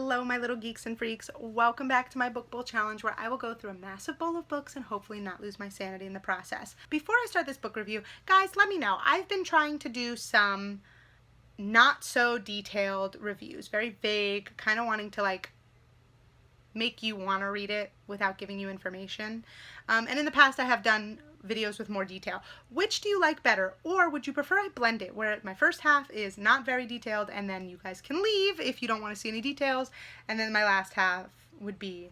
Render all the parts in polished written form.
Hello my little geeks and freaks, welcome back to my book bowl challenge where I will go through a massive bowl of books and hopefully not lose my sanity in the process. Before I start this book review, guys, let me know. I've been trying to do some not so detailed reviews, very vague, kind of wanting to like make you want to read it without giving you information. And in the past I have done videos with more detail. Which do you like better? Or would you prefer I blend it where my first half is not very detailed and then you guys can leave if you don't want to see any details, and then my last half would be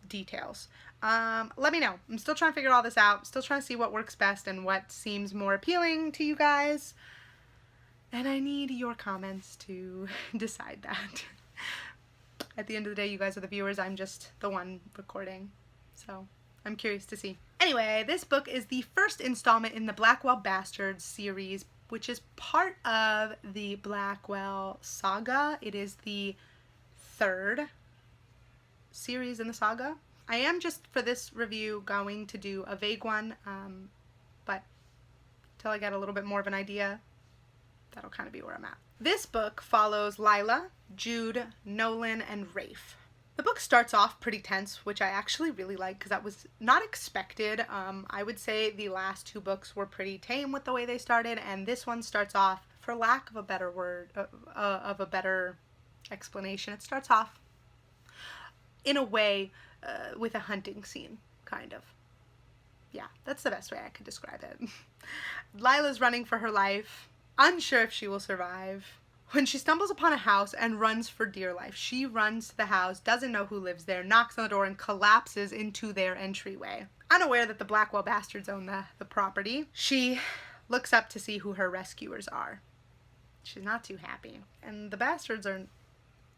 details? Let me know. I'm still trying to figure all this out. Still trying to see what works best and what seems more appealing to you guys. And I need your comments to decide that. At the end of the day, you guys are the viewers. I'm just the one recording. So I'm curious to see. Anyway, this book is the first installment in the Blackwell Bastards series, which is part of the Blackwell saga. It is the third series in the saga. I am just for this review going to do a vague one, but until I get a little bit more of an idea, that'll kind of be where I'm at. This book follows Lilah, Jude, Nolan, and Rafe. The book starts off pretty tense, which I actually really like because that was not expected. I would say the last two books were pretty tame with the way they started, and this one starts off, for lack of a better word, of a better explanation, it starts off in a way with a hunting scene, kind of. Yeah, that's the best way I could describe it. Lilah's running for her life, unsure if she will survive, when she stumbles upon a house and runs for dear life. She runs to the house, doesn't know who lives there, knocks on the door, and collapses into their entryway. Unaware that the Blackwell Bastards own the property, she looks up to see who her rescuers are. She's not too happy. And the Bastards are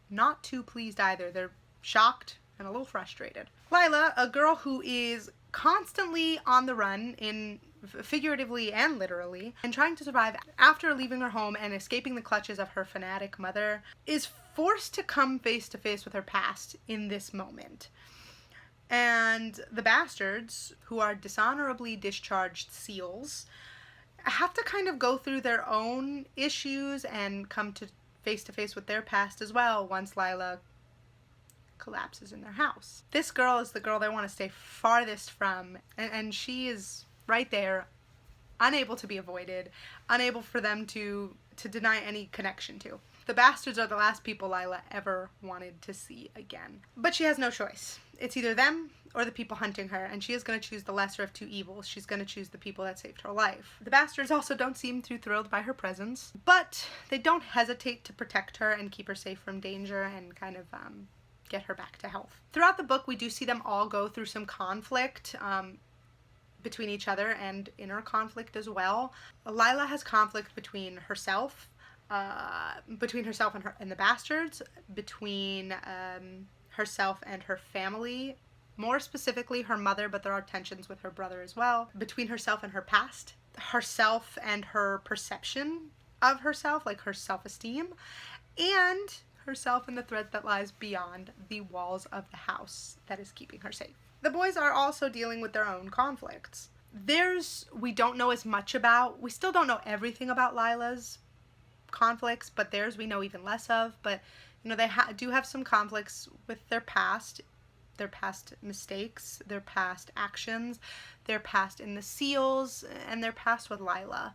not too pleased either. They're shocked and a little frustrated. Lilah, a girl who is constantly on the run, in figuratively and literally, and trying to survive after leaving her home and escaping the clutches of her fanatic mother, is forced to come face to face with her past in this moment. And the Bastards, who are dishonorably discharged SEALs, have to kind of go through their own issues and come to face with their past as well once Lilah collapses in their house. This girl is the girl they want to stay farthest from, and she is right there, unable to be avoided, unable for them to deny any connection to. The Bastards are the last people Lilah ever wanted to see again. But she has no choice. It's either them or the people hunting her, and she is going to choose the lesser of two evils. She's going to choose the people that saved her life. The Bastards also don't seem too thrilled by her presence, but they don't hesitate to protect her and keep her safe from danger and kind of get her back to health. Throughout the book, we do see them all go through some conflict between each other and inner conflict as well. Lilah has conflict between herself and the Bastards, between herself and her family, more specifically her mother, but there are tensions with her brother as well, between herself and her past, herself and her perception of herself, like her self-esteem, and herself and the threat that lies beyond the walls of the house that is keeping her safe. The boys are also dealing with their own conflicts. We don't know as much about. We still don't know everything about Lilah's conflicts, but theirs we know even less of. But, you know, they do have some conflicts with their past mistakes, their past actions, their past in the SEALs, and their past with Lilah.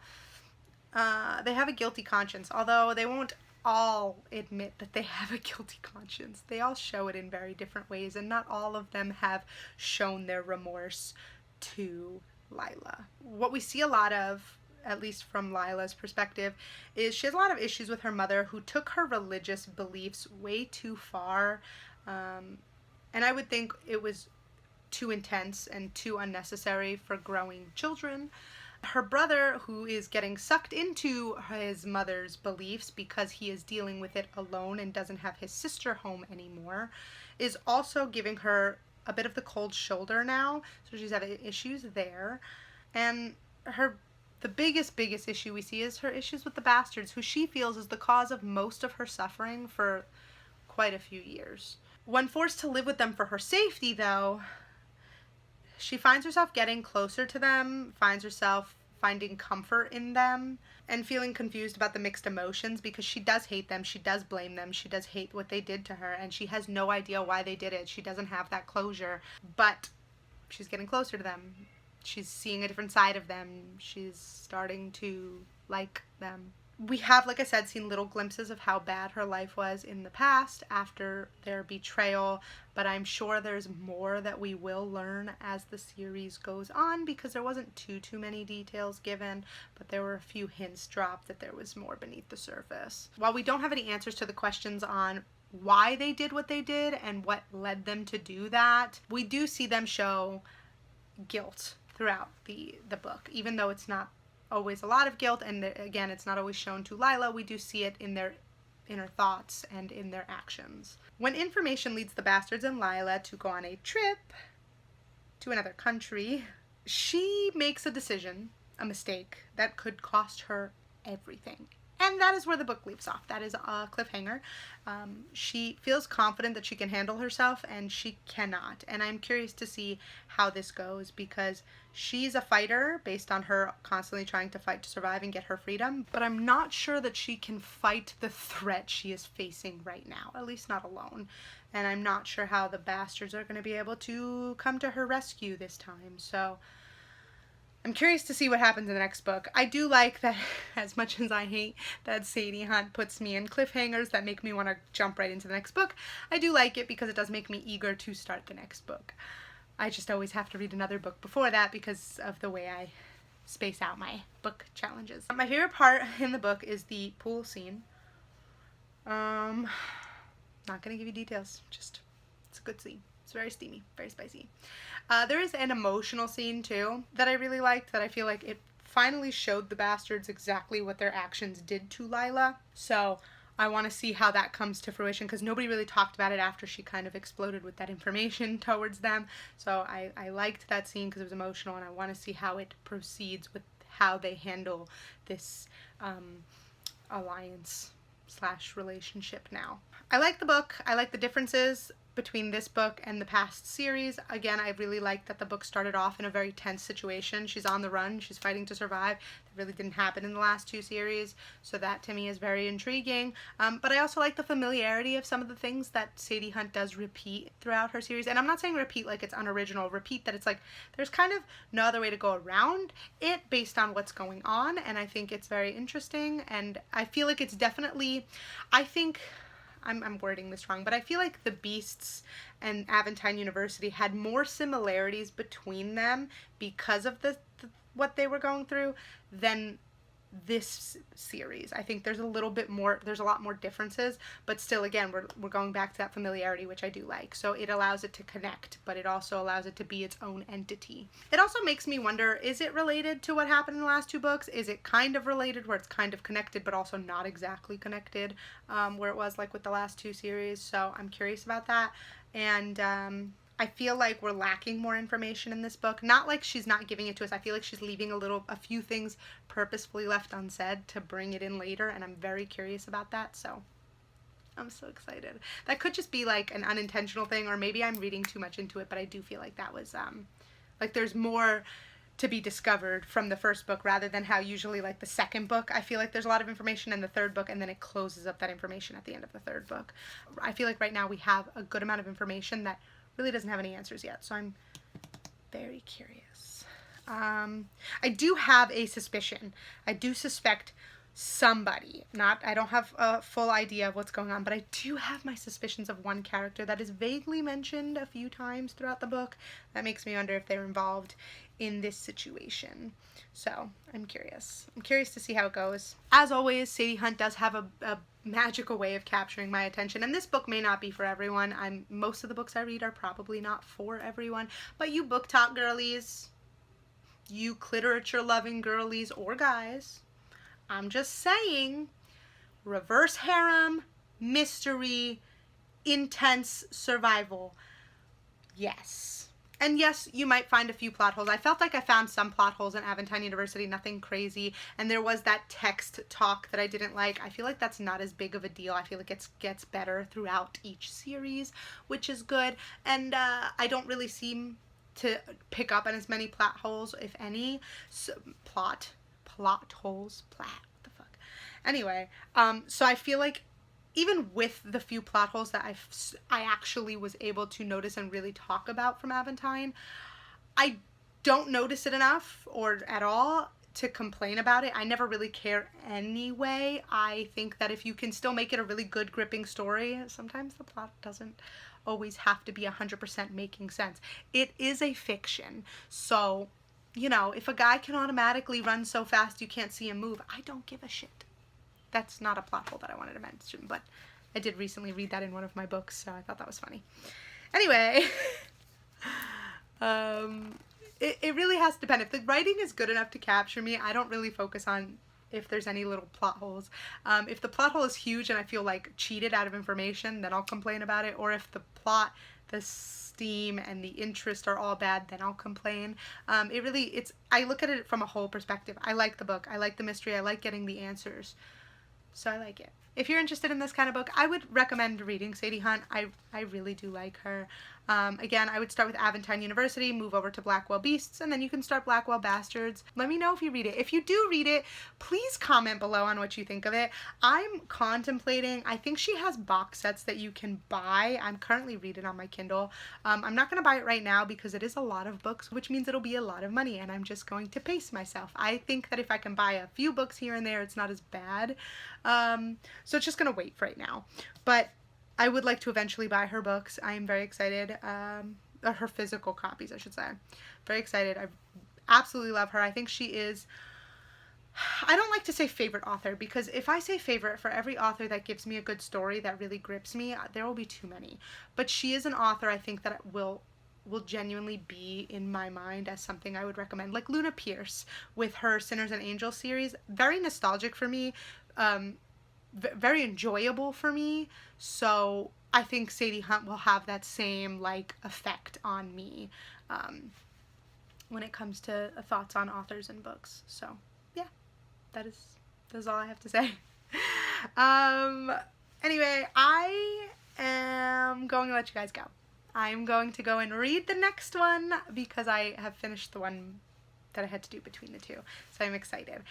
They have a guilty conscience, although they won't all admit that they have a guilty conscience. They all show it in very different ways, and not all of them have shown their remorse to Lilah. What we see a lot of, at least from Lilah's perspective, is she has a lot of issues with her mother, who took her religious beliefs way too far, and I would think it was too intense and too unnecessary for growing children. Her brother, who is getting sucked into his mother's beliefs because he is dealing with it alone and doesn't have his sister home anymore, is also giving her a bit of the cold shoulder now, so she's having issues there. And the biggest issue we see is her issues with the Bastards, who she feels is the cause of most of her suffering for quite a few years. When forced to live with them for her safety, though, she finds herself getting closer to them, finds herself finding comfort in them and feeling confused about the mixed emotions, because she does hate them, she does blame them, she does hate what they did to her, and she has no idea why they did it. She doesn't have that closure, but she's getting closer to them. She's seeing a different side of them. She's starting to like them. We have, like I said, seen little glimpses of how bad her life was in the past after their betrayal, but I'm sure there's more that we will learn as the series goes on, because there wasn't too many details given, but there were a few hints dropped that there was more beneath the surface. While we don't have any answers to the questions on why they did what they did and what led them to do that, we do see them show guilt throughout the book, even though it's not always a lot of guilt, and again, it's not always shown to Lilah. We do see it in their inner thoughts and in their actions. When information leads the bastards and Lilah to go on a trip to another country, she makes a decision, a mistake, that could cost her everything. And that is where the book leaves off. That is a cliffhanger. She feels confident that she can handle herself, and she cannot. And I'm curious to see how this goes, because she's a fighter based on her constantly trying to fight to survive and get her freedom. But I'm not sure that she can fight the threat she is facing right now, at least not alone. And I'm not sure how the bastards are going to be able to come to her rescue this time. So I'm curious to see what happens in the next book. I do like that, as much as I hate that Sadie Hunt puts me in cliffhangers that make me want to jump right into the next book, I do like it because it does make me eager to start the next book. I just always have to read another book before that because of the way I space out my book challenges. My favorite part in the book is the pool scene. Not gonna give you details, just it's a good scene. It's very steamy, very spicy. There is an emotional scene too that I really liked, that I feel like it finally showed the bastards exactly what their actions did to Lilah. So I want to see how that comes to fruition, because nobody really talked about it after she kind of exploded with that information towards them. So I liked that scene because it was emotional, and I want to see how it proceeds with how they handle this alliance / relationship now. I like the book. I like the differences between this book and the past series. Again, I really liked that the book started off in a very tense situation. She's on the run, she's fighting to survive. That really didn't happen in the last two series, so that to me is very intriguing. But I also like the familiarity of some of the things that Sadie Hunt does repeat throughout her series. And I'm not saying repeat like it's unoriginal, repeat that it's like there's kind of no other way to go around it based on what's going on, and I think it's very interesting. And I feel like it's definitely, I'm wording this wrong, but I feel like the Beasts and Aventine University had more similarities between them because of what they were going through than this series. I think there's a lot more differences, but still, again, we're going back to that familiarity, which I do like. So it allows it to connect, but it also allows it to be its own entity. It also makes me wonder, is it related to what happened in the last two books? Is it kind of related where it's kind of connected, but also not exactly connected, where it was like with the last two series? So I'm curious about that. And I feel like we're lacking more information in this book. Not like she's not giving it to us. I feel like she's leaving a few things purposefully left unsaid to bring it in later, and I'm very curious about that, so I'm so excited. That could just be like an unintentional thing, or maybe I'm reading too much into it, but I do feel like that was, like there's more to be discovered from the first book rather than how usually like the second book, I feel like there's a lot of information in the third book and then it closes up that information at the end of the third book. I feel like right now we have a good amount of information that really doesn't have any answers yet, so I'm very curious. I do have a suspicion. I do suspect somebody. I don't have a full idea of what's going on, but I do have my suspicions of one character that is vaguely mentioned a few times throughout the book. That makes me wonder if they're involved in this situation. So I'm curious. I'm curious to see how it goes. As always, Sadie Hunt does have a magical way of capturing my attention, and this book may not be for everyone. Most of the books I read are probably not for everyone, but you book talk girlies, you cliterature loving girlies or guys, I'm just saying, reverse harem, mystery, intense survival, yes. And yes, you might find a few plot holes. I felt like I found some plot holes in Aventine University, nothing crazy. And there was that text talk that I didn't like. I feel like that's not as big of a deal. I feel like it gets better throughout each series, which is good. And I don't really seem to pick up on as many plot holes, if any. So, plot plot holes. What the fuck? Anyway, so I feel like even with the few plot holes that I actually was able to notice and really talk about from Aventine, I don't notice it enough or at all to complain about it. I never really care anyway. I think that if you can still make it a really good, gripping story, sometimes the plot doesn't always have to be 100% making sense. It is a fiction, so, you know, if a guy can automatically run so fast you can't see him move, I don't give a shit. That's not a plot hole that I wanted to mention, but I did recently read that in one of my books, so I thought that was funny. Anyway, it really has to depend. If the writing is good enough to capture me, I don't really focus on if there's any little plot holes. If the plot hole is huge and I feel like cheated out of information, then I'll complain about it. Or if the plot, the steam, and the interest are all bad, then I'll complain. I look at it from a whole perspective. I like the book. I like the mystery. I like getting the answers. So I like it. If you're interested in this kind of book, I would recommend reading Sadie Hunt. I really do like her. Again, I would start with Aventine University, move over to Blackwell Beasts, and then you can start Blackwell Bastards. Let me know if you read it. If you do read it, please comment below on what you think of it. I'm contemplating, I think she has box sets that you can buy. I'm currently reading on my Kindle. I'm not going to buy it right now because it is a lot of books, which means it'll be a lot of money, and I'm just going to pace myself. I think that if I can buy a few books here and there, it's not as bad. So it's just going to wait for right now. But I would like to eventually buy her books. I am very excited. Or her physical copies, I should say. Very excited. I absolutely love her. I think she is, I don't like to say favorite author, because if I say favorite for every author that gives me a good story that really grips me, there will be too many. But she is an author I think that will genuinely be in my mind as something I would recommend. Like Luna Pierce with her Sinners and Angels series. Very nostalgic for me. Very enjoyable for me, so I think Sadie Hunt will have that same like effect on me when it comes to thoughts on authors and books. So yeah, that is all I have to say. Anyway, I am going to let you guys go. I'm going to go and read the next one because I have finished the one that I had to do between the two, so I'm excited.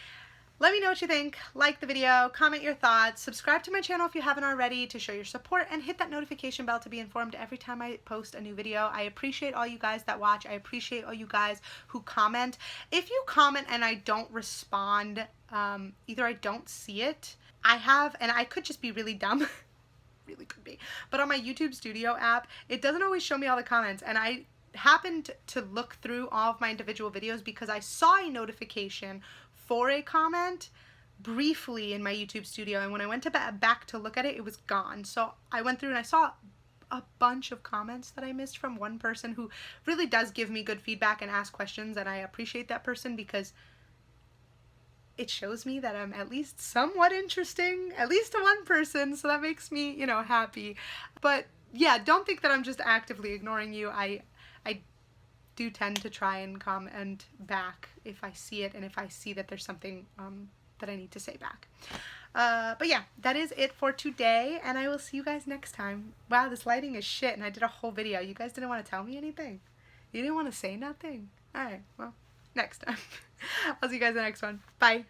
Let me know what you think, like the video, comment your thoughts, subscribe to my channel if you haven't already to show your support, and hit that notification bell to be informed every time I post a new video. I appreciate all you guys that watch. I appreciate all you guys who comment. If you comment and I don't respond, either I don't see it, and I could just be really dumb, really could be, but on my YouTube Studio app, it doesn't always show me all the comments, and I happened to look through all of my individual videos because I saw a notification for a comment briefly in my YouTube Studio, and when I went back to look at it, it was gone. So I went through and I saw a bunch of comments that I missed from one person who really does give me good feedback and ask questions, and I appreciate that person because it shows me that I'm at least somewhat interesting, at least to one person, so that makes me, you know, happy. But yeah, don't think that I'm just actively ignoring you. I do tend to try and comment back if I see it and if I see that there's something that I need to say back. But yeah, that is it for today, and I will see you guys next time. Wow, this lighting is shit, and I did a whole video. You guys didn't want to tell me anything? You didn't want to say nothing? Alright, well, next time. I'll see you guys in the next one. Bye.